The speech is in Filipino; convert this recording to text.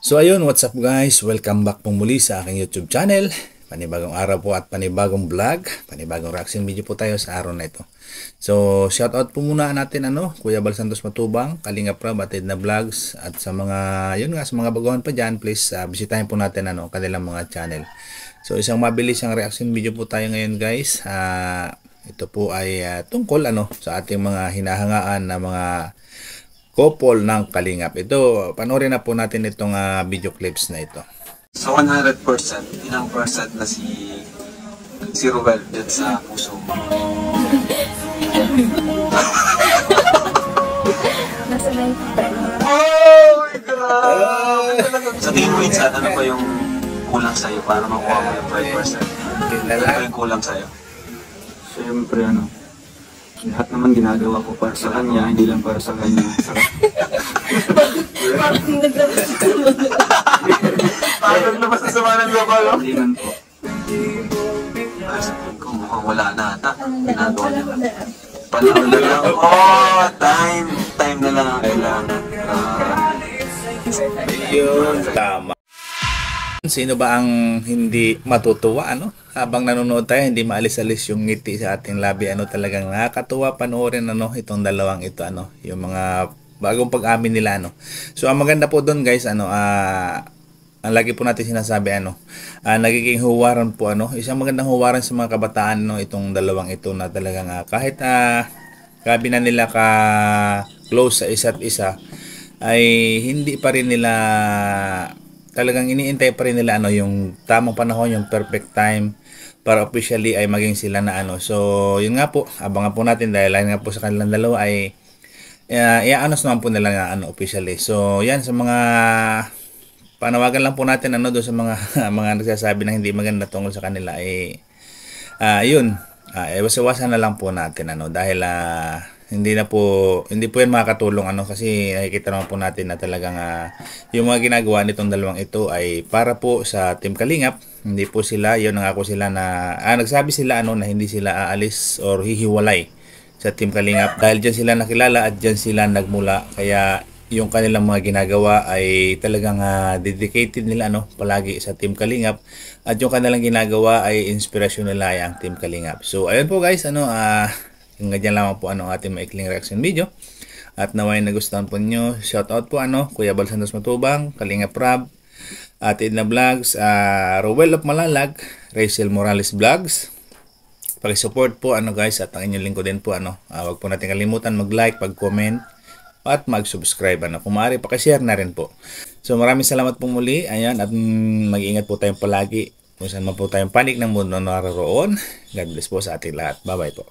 So ayun, what's up guys? Welcome back po muli sa aking YouTube channel. Panibagong araw po at panibagong vlog, panibagong reaction video po tayo sa araw na ito. So shoutout po muna natin Kuya Bal Santos Matubang, Kalinga Prab, Atid na Vlogs, at sa mga sa mga baguhan pa diyan, please bisitahin po natin kanilang mga channel. So isang mabilis ang reaction video po tayo ngayon guys. Ito po ay tungkol sa ating mga hinahangaan na mga couple ng Kalingap. Ito, panoorin na po natin itong video clips na ito. So 100%, ilang percent na si Ruel dyan sa puso mo? Nasa 90. Oh my God! Sa tingin mo, Insan, ano ba yung kulang sa'yo para makuha mo yung 5%? Ano ba yung kulang sa'yo? Siyempre, lahat naman ginagawa ko para sa kanya, hindi lang para sa kanya. Parang naman sa sama ng loob, ano? Hindi man po. Ay, sa tingin ko, mukhang wala na ata. Ginagawa niya lang. Panahon na lang. Oh, time na lang ang kailangan. Yun, tama. Sino ba ang hindi matutuwa habang nanonood tayo, hindi maalis-alis yung ngiti sa ating labi. Talagang nakakatuwa panoorin itong dalawang ito yung mga bagong pag-amin nila So ang maganda po doon guys ang lagi po natin sinasabi nagiging huwaran po isang magandang huwaran sa mga kabataan itong dalawang ito na talagang kahit gabi na nila ka close sa isa't isa ay hindi pa rin nila talagang iniintay pa rin nila yung tamang panahon, yung perfect time para officially ay maging sila na So yun nga po, abangan po natin dahil nga po sa kanilang dalawa ay i-announce naman po nila nga officially. So yan, sa mga panawagan lang po natin doon sa mga mga nagsasabi na hindi maganda tungkol sa kanila ay yun, iwas-iwasan na lang po natin dahil hindi po yan makakatulong kasi nakikita naman po natin na talagang yung mga ginagawa nitong dalawang ito ay para po sa Team Kalingap. Hindi po sila, yun nangako sila na nagsabi sila na hindi sila aalis or hihiwalay sa Team Kalingap dahil dyan sila nakilala at dyan sila nagmula, kaya yung kanilang mga ginagawa ay talagang dedicated nila palagi sa Team Kalingap, at yung kanilang ginagawa ay inspirasyon nila ay ang Team Kalingap. So ayun po guys, yung ganyan lamang po ang ating maikling reaction video. At naway nagustuhan po nyo, shoutout po Kuya Bal Santos Matubang, Kalinga Prab, Atid na Vlogs, Rowell of Malalag, Rachel Morales Vlogs. Pag-support po guys, at ang inyong lingkod din po wag po natin kalimutan mag-like, mag-comment at mag-subscribe kung maaari paki-share na rin po. So maraming salamat po muli. Ayan, at mag-iingat po tayong palagi kung saan man po tayong panig ng mundo naroon. God bless po sa ating lahat. Bye bye po.